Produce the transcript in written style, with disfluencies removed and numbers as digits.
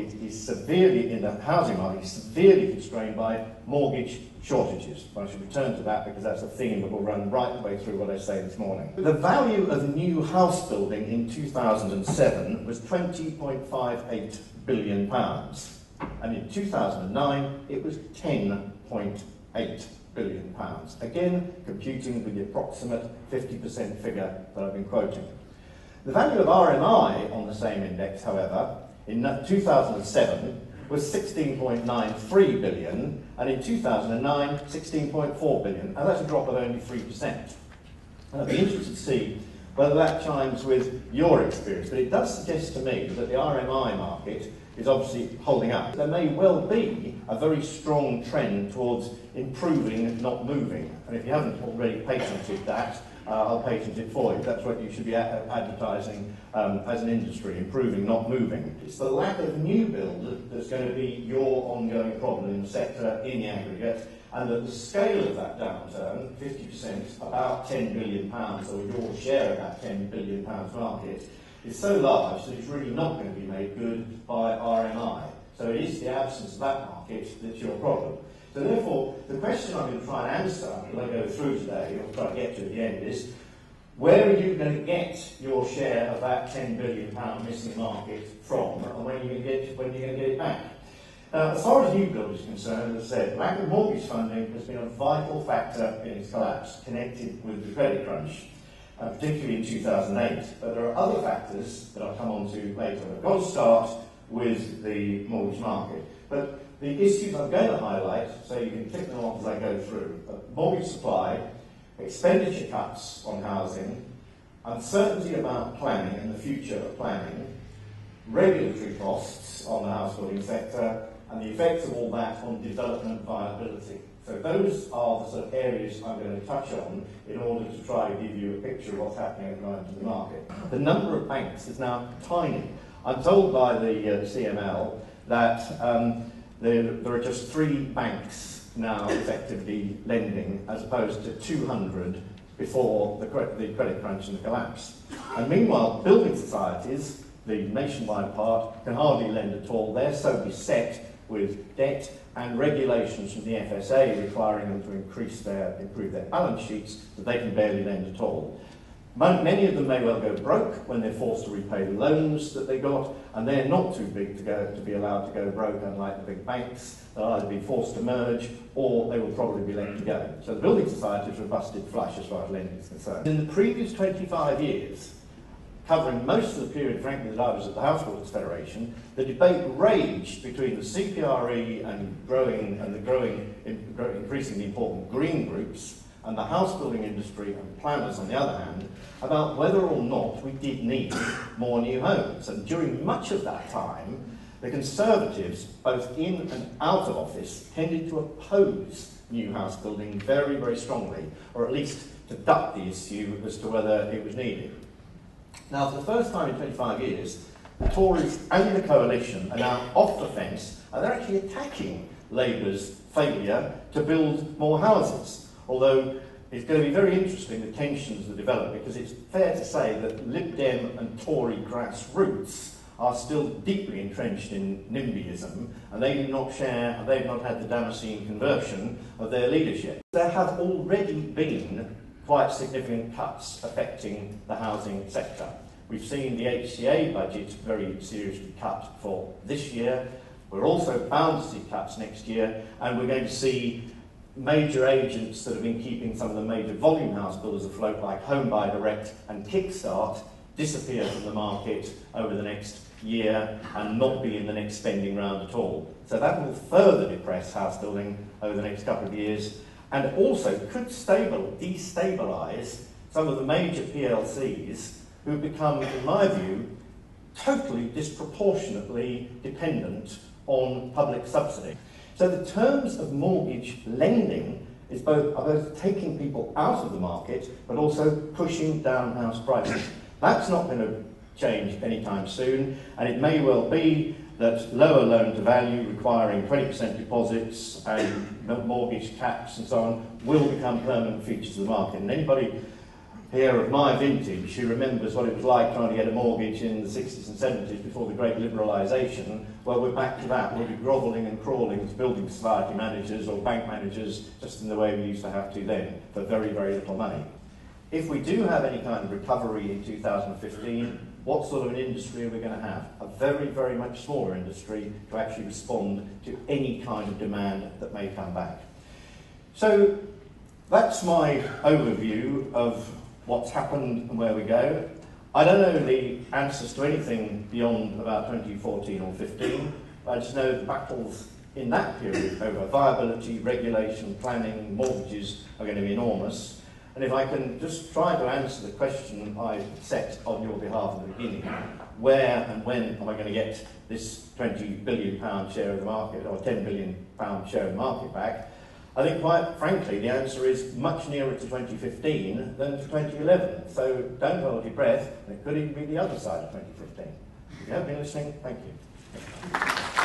market is severely, in the housing market, is severely constrained by mortgage shortages. I should return to that because that's a theme that will run right the way through what I say this morning. The value of new house building in 2007 was £20.58 billion, and in 2009 it was £10.8 billion. Again, computing with the approximate 50% figure that I've been quoting. The value of RMI on the same index, however, in 2007 was 16.93 billion, and in 2009, 16.4 billion, and that's a drop of only 3%. And I'd be interested to see whether that chimes with your experience, but it does suggest to me that the RMI market is obviously holding up. There may well be a very strong trend towards improving, not moving, and if you haven't already patented that, I'll patent it for you. That's what you should be advertising as an industry, improving, not moving. It's the lack of new build that's going to be your ongoing problem in the sector in the aggregate, and that the scale of that downturn, 50%, about £10 billion, or your share of that £10 billion market, is so large that it's really not going to be made good by RMI. So it is the absence of that market that's your problem. So therefore, the question I'm going to try and answer, as I go through today, or try to get to at the end, is where are you going to get your share of that £10 billion missing market from, and when are you going to get it back? As far as new build is concerned, as I said, lack of mortgage funding has been a vital factor in its collapse, connected with the credit crunch, particularly in 2008. But there are other factors that I'll come on to later. I've got to start with the mortgage market. But the issues I'm going to highlight, so you can tick them off as I go through: mortgage supply, expenditure cuts on housing, uncertainty about planning and the future of planning, regulatory costs on the house building sector, and the effects of all that on development viability. So those are the sort of areas I'm going to touch on in order to try to give you a picture of what's happening around in the market. The number of banks is now tiny. I'm told by the CML that there are just 3 banks now effectively lending, as opposed to 200 before the credit crunch and the collapse. And meanwhile, building societies, the nationwide part, can hardly lend at all. They're so beset with debt and regulations from the FSA requiring them to improve their balance sheets that they can barely lend at all. Many of them may well go broke when they're forced to repay the loans that they got, and they're not too big to be allowed to go broke, unlike the big banks. They'll either be forced to merge, or they will probably be let to go. So the building societies are busted flush as far as lending is concerned. In the previous 25 years, covering most of the period, frankly, that I was at the House Builders Federation, the debate raged between the CPRE and the increasingly important green groups, and the house building industry and planners on the other hand, about whether or not we did need more new homes. And during much of that time, the Conservatives, both in and out of office, tended to oppose new house building very, very strongly, or at least to duck the issue as to whether it was needed. Now, for the first time in 25 years, the Tories and the coalition are now off the fence, and they're actually attacking Labour's failure to build more houses. Although it's going to be very interesting, the tensions that develop, because it's fair to say that Lib Dem and Tory grassroots are still deeply entrenched in NIMBYism, and they do not share, and they've not had the Damascene conversion of their leadership. There have already been quite significant cuts affecting the housing sector. We've seen the HCA budget very seriously cut for this year. We're also bound to see cuts next year, and we're going to see major agents that have been keeping some of the major volume house builders afloat, like Humber Direct and Kickstart, disappear from the market over the next year and not be in the next spending round at all. So that will further depress house building over the next couple of years, and also could destabilise some of the major PLCs who've become, in my view, totally disproportionately dependent on public subsidy. So the terms of mortgage lending are both taking people out of the market, but also pushing down house prices. That's not going to change anytime soon, and it may well be that lower loan to value requiring 20% deposits and mortgage caps and so on will become permanent features of the market. And anybody here of my vintage who remembers what it was like trying to get a mortgage in the 60s and 70s before the great liberalisation, well, we're back to that. We'll be grovelling and crawling as building society managers or bank managers, just in the way we used to have to then, for very, very little money. If we do have any kind of recovery in 2015, what sort of an industry are we going to have? A very, very much smaller industry to actually respond to any kind of demand that may come back. So that's my overview of what's happened and where we go. I don't know the answers to anything beyond about 2014 or 15. I just know the battles in that period over viability, regulation, planning, mortgages are going to be enormous. And if I can just try to answer the question I set on your behalf at the beginning, where and when am I going to get this £20 billion share of the market, or £10 billion share of the market back? I think, quite frankly, the answer is much nearer to 2015 than to 2011. So don't hold your breath, and it could even be the other side of 2015. If you have been listening, thank you.